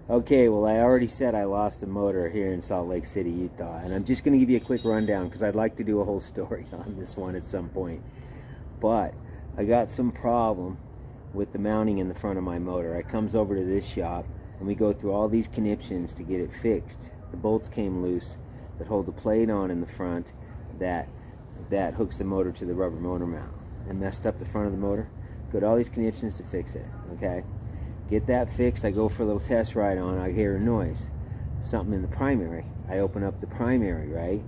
Okay, well, I already said I lost a motor here in Salt Lake City, Utah, and I'm just going to give you a quick rundown because I'd like to do a whole story on this one at some point. But I got some problem with the mounting in the front of my motor. I comes over to this shop and we go through all these conniptions to get it fixed. The bolts came loose that hold the plate on in the front that hooks the motor to the rubber motor mount and messed up the front of the motor. Go to all these conniptions to fix it, okay? Get that fixed. I go for a little test ride on. I hear a noise, something in the primary. I open up the primary, right?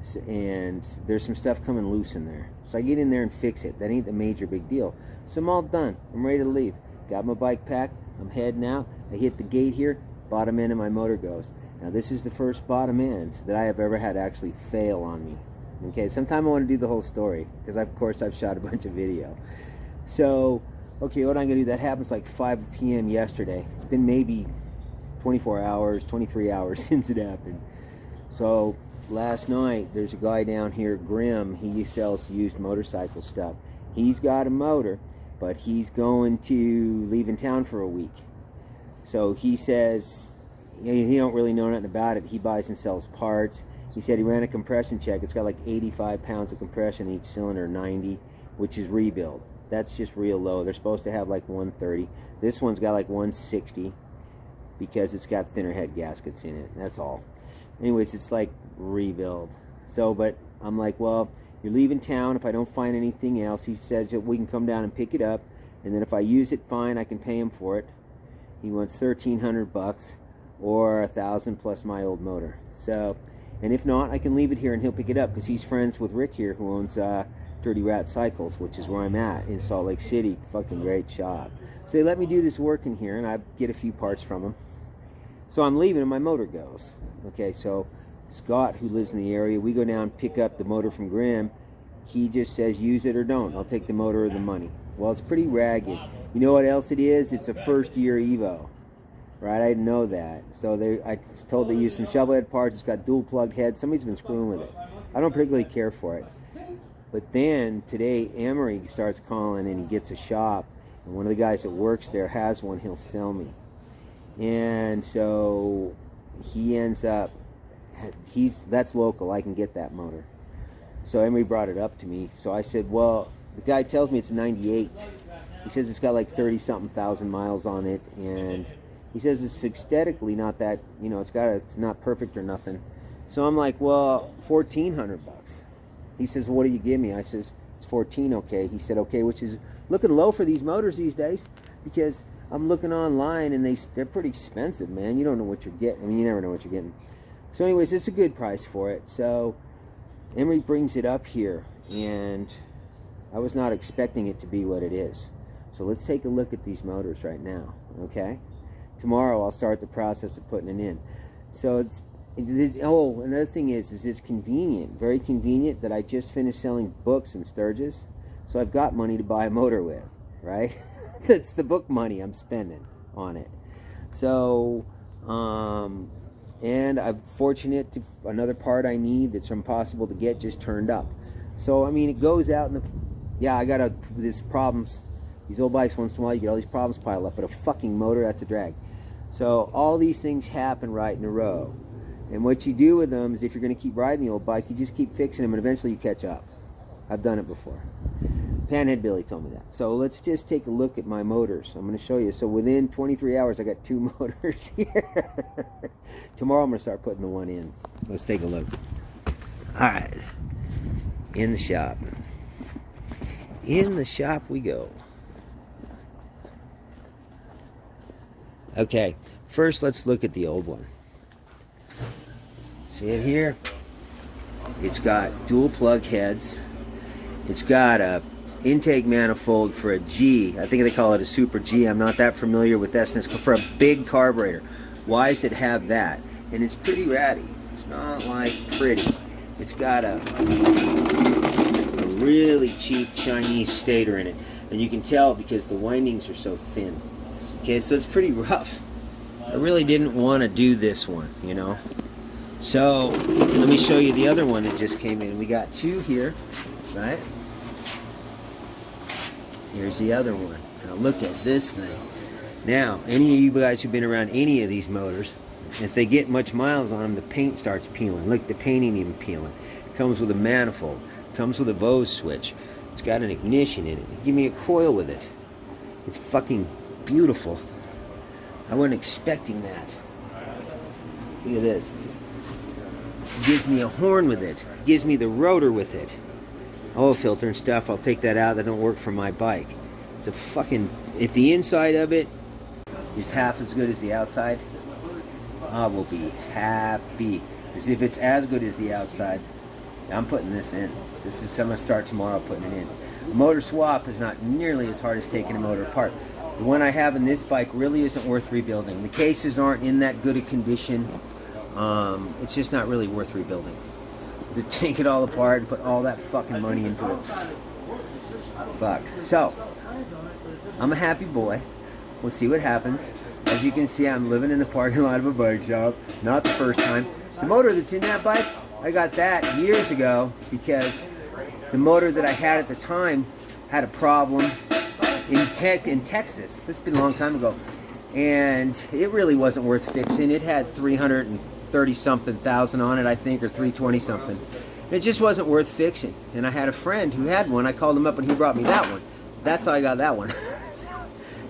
So, and there's some stuff coming loose in there. So I get in there and fix it. That ain't a major big deal. So I'm all done. I'm ready to leave. Got my bike packed. I'm heading out. I hit the gate here. Bottom end of my motor goes. Now this is the first bottom end that I have ever had actually fail on me. Okay, sometime I want to do the whole story because of course I've shot a bunch of video. So, okay, what I'm going to do, that happens like 5 p.m. yesterday. It's been maybe 24 hours, 23 hours since it happened. So last night, there's a guy down here, Grim. He sells used motorcycle stuff. He's got a motor, but he's going to leave in town for a week. So he says, he don't really know nothing about it. He buys and sells parts. He said he ran a compression check. It's got like 85 pounds of compression each cylinder, 90, which is rebuild. That's just real low. They're supposed to have like 130. This one's got like 160 because it's got thinner head gaskets in it. That's all. Anyways, it's like rebuild. So, but I'm like, well, you're leaving town. If I don't find anything else, he says that we can come down and pick it up. And then if I use it, fine, I can pay him for it. He wants $1,300 or $1,000 plus my old motor. So, and if not, I can leave it here and he'll pick it up because he's friends with Rick here who owns Dirty Rat Cycles, which is where I'm at in Salt Lake City. Fucking great shop. So they let me do this work in here and I get a few parts from him. So I'm leaving and my motor goes. Okay, so Scott, who lives in the area, we go down, pick up the motor from Grim. He just says, use it or don't. I'll take the motor or the money. Well, it's pretty ragged. You know what else it is? It's a first year Evo. Right, I didn't know that. So I was told they use some shovel head parts. It's got dual plugged heads. Somebody's been screwing with it. I don't particularly care for it. But then today, Emery starts calling and he gets a shop. And one of the guys that works there has one he'll sell me. And so he ends up, that's local. I can get that motor. So Emery brought it up to me. So I said, well, the guy tells me it's a 98. He says it's got like 30-something thousand miles on it. And he says it's aesthetically not that, it's not perfect or nothing. So I'm like, well, $1,400. He says, well, what do you give me? I says, it's 14, okay. He said, okay, which is looking low for these motors these days because I'm looking online and they're pretty expensive, man. You don't know what you're getting. I mean, you never know what you're getting. So anyways, it's a good price for it. So Emery brings it up here and I was not expecting it to be what it is. So let's take a look at these motors right now, okay? Tomorrow I'll start the process of putting it in. So another thing is it's convenient, very convenient that I just finished selling books and Sturgis. So I've got money to buy a motor with, right? It's the book money I'm spending on it. So, and I'm fortunate to, another part I need that's impossible to get just turned up. So, I mean, it goes out in I got these problems. These old bikes, once in a while, you get all these problems pile up, but a fucking motor, that's a drag. So all these things happen right in a row. And what you do with them is if you're going to keep riding the old bike, you just keep fixing them and eventually you catch up. I've done it before. Panhead Billy told me that. So let's just take a look at my motors. I'm going to show you. So within 23 hours, I got 2 motors here. Tomorrow I'm going to start putting the one in. Let's take a look. All right. In the shop. In the shop we go. Okay, first let's look at the old one. See it here? It's got dual plug heads. It's got a intake manifold for a G. I think they call it a Super G. I'm not that familiar with this. And it's for a big carburetor. Why does it have that? And it's pretty ratty. It's not like pretty. It's got a really cheap Chinese stator in it. And you can tell because the windings are so thin. Okay, so it's pretty rough. I really didn't want to do this one, So, let me show you the other one that just came in. We got 2 here, right? Here's the other one. Now look at this thing. Now, any of you guys who've been around any of these motors, if they get much miles on them, the paint starts peeling. Look, the paint ain't even peeling. It comes with a manifold. It comes with a Bose switch. It's got an ignition in it. Give me a coil with it. It's fucking beautiful. I wasn't expecting that. Look at this. It gives me a horn with it. It gives me the rotor with it. Oil filter and stuff, I'll take that out. That don't work for my bike. It's a fucking... If the inside of it is half as good as the outside, I will be happy. Because if it's as good as the outside, I'm putting this in. This is, I'm going to start tomorrow putting it in. A motor swap is not nearly as hard as taking a motor apart. The one I have in this bike really isn't worth rebuilding. The cases aren't in that good a condition. It's just not really worth rebuilding. To take it all apart and put all that fucking money into it. Fuck. So, I'm a happy boy. We'll see what happens. As you can see, I'm living in the parking lot of a bike shop. Not the first time. The motor that's in that bike, I got that years ago because the motor that I had at the time had a problem in Texas. This has been a long time ago. And it really wasn't worth fixing. It had 330-something thousand on it, I think, or 320-something. It just wasn't worth fixing. And I had a friend who had one. I called him up and he brought me that one. That's how I got that one.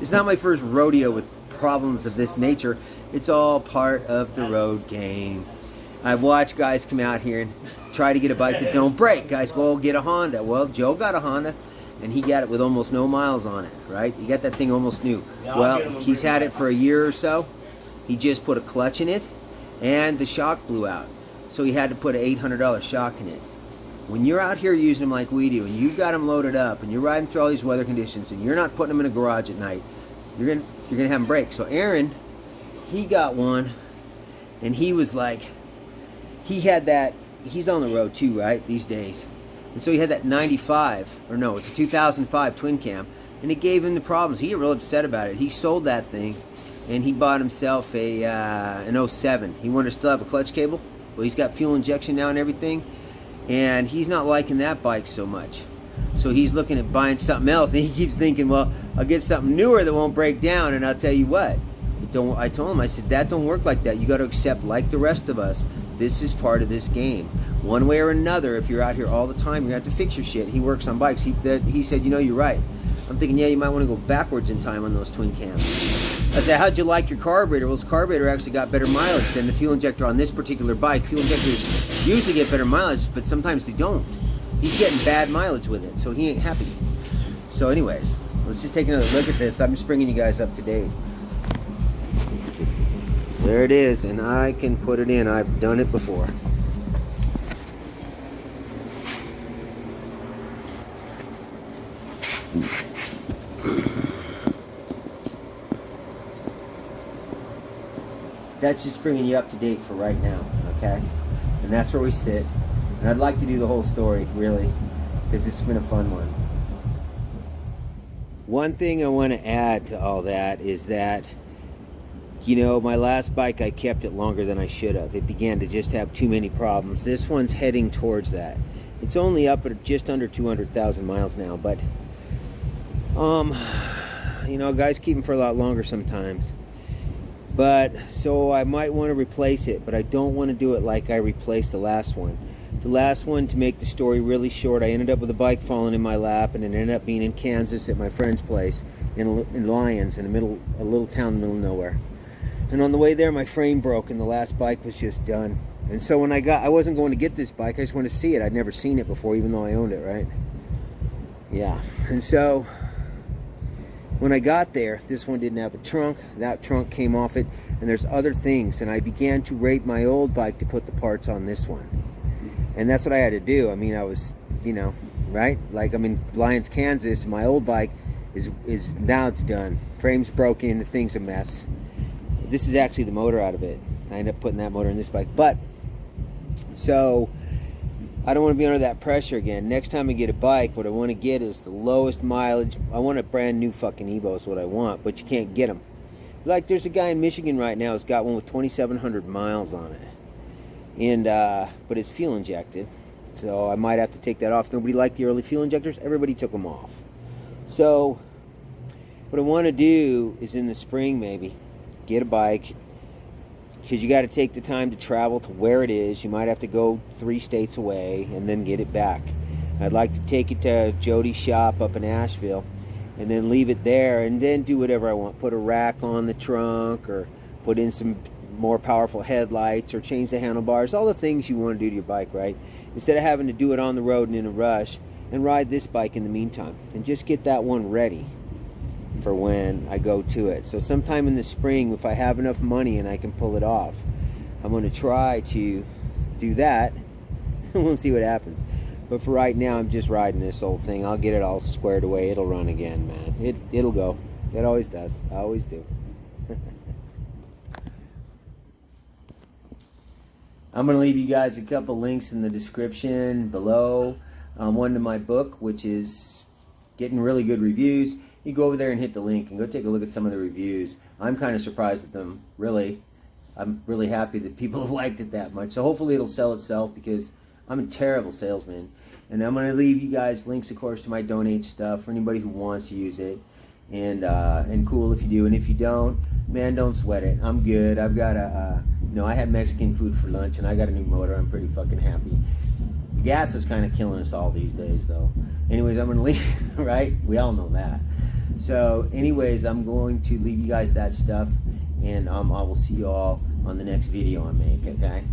It's not my first rodeo with problems of this nature. It's all part of the road game. I've watched guys come out here and try to get a bike that don't break. Guys go, get a Honda. Well, Joe got a Honda, and he got it with almost no miles on it, right? He got that thing almost new. Well, he's had it for a year or so. He just put a clutch in it, and the shock blew out. So he had to put an $800 shock in it. When you're out here using them like we do, and you've got them loaded up, and you're riding through all these weather conditions, and you're not putting them in a garage at night, you're gonna have them break. So Aaron, he got one, and he was like, he had that, he's on the road too, right, these days. And so he had that 95, or no, it's a 2005 twin cam, and it gave him the problems. He got real upset about it. He sold that thing, and he bought himself an 07. He wanted to still have a clutch cable. Well, he's got fuel injection now and everything, and he's not liking that bike so much. So he's looking at buying something else, and he keeps thinking, well, I'll get something newer that won't break down, and I'll tell you what. I told him, I said, that don't work like that. You got to accept, like the rest of us, this is part of this game. One way or another, if you're out here all the time, you have to fix your shit. He works on bikes. He said, you know, you're right. I'm thinking, yeah, you might want to go backwards in time on those twin cams. I said, how'd you like your carburetor? Well, his carburetor actually got better mileage than the fuel injector on this particular bike. Fuel injectors usually get better mileage, but sometimes they don't. He's getting bad mileage with it, so he ain't happy. So anyways, let's just take another look at this. I'm just bringing you guys up to date. There it is, and I can put it in. I've done it before. That's just bringing you up to date for right now, okay? And that's where we sit. And I'd like to do the whole story, really, because it's been a fun one. One thing I want to add to all that is that, you know, my last bike, I kept it longer than I should have. It began to just have too many problems. This one's heading towards that. It's only up at just under 200,000 miles now, but, you know, guys keep them for a lot longer sometimes. But, so I might want to replace it, but I don't want to do it like I replaced the last one. The last one, to make the story really short, I ended up with a bike falling in my lap, and it ended up being in Kansas at my friend's place, in Lyons, in a little town in the middle of nowhere. And on the way there, my frame broke, and the last bike was just done. And so when I wasn't going to get this bike, I just wanted to see it. I'd never seen it before, even though I owned it, right? Yeah. And so when I got there, this one didn't have a trunk. That trunk came off it, and there's other things. And I began to rate my old bike to put the parts on this one. And that's what I had to do. I mean, I was, you know, right? Like, I'm in Lyons, Kansas. My old bike is now it's done. Frame's broken. The thing's a mess. This is actually the motor out of it. I ended up putting that motor in this bike. But, so, I don't want to be under that pressure again. Next time I get a bike, what I want to get is the lowest mileage. I want a brand new fucking Evo is what I want, but you can't get them. Like, there's a guy in Michigan right now who's got one with 2,700 miles on it. And, but it's fuel injected. So I might have to take that off. Nobody liked the early fuel injectors. Everybody took them off. So, what I want to do is in the spring maybe get a bike, because you got to take the time to travel to where it is. You might have to go 3 states away and then get it back. I'd like to take it to Jody's shop up in Asheville and then leave it there and then do whatever I want. Put a rack on the trunk, or put in some more powerful headlights, or change the handlebars, all the things you want to do to your bike, right? Instead of having to do it on the road and in a rush, and ride this bike in the meantime and just get that one ready for when I go to it. So sometime in the spring, if I have enough money and I can pull it off, I'm going to try to do that. We'll see what happens. But for right now, I'm just riding this old thing. I'll get it all squared away. It'll run again, man. It'll go. It always does. I always do. I'm going to leave you guys a couple links in the description below. One to my book, which is getting really good reviews. You go over there and hit the link and go take a look at some of the reviews. I'm kind of surprised at them, really. I'm really happy that people have liked it that much. So hopefully it'll sell itself, because I'm a terrible salesman. And I'm going to leave you guys links, of course, to my donate stuff for anybody who wants to use it. And cool if you do. And if you don't, man, don't sweat it. I'm good. I've got I had Mexican food for lunch, and I got a new motor. I'm pretty fucking happy. The gas is kind of killing us all these days, though. Anyways, I'm going to leave, right? We all know that. So, anyways, I'm going to leave you guys that stuff, and I will see you all on the next video I make, okay?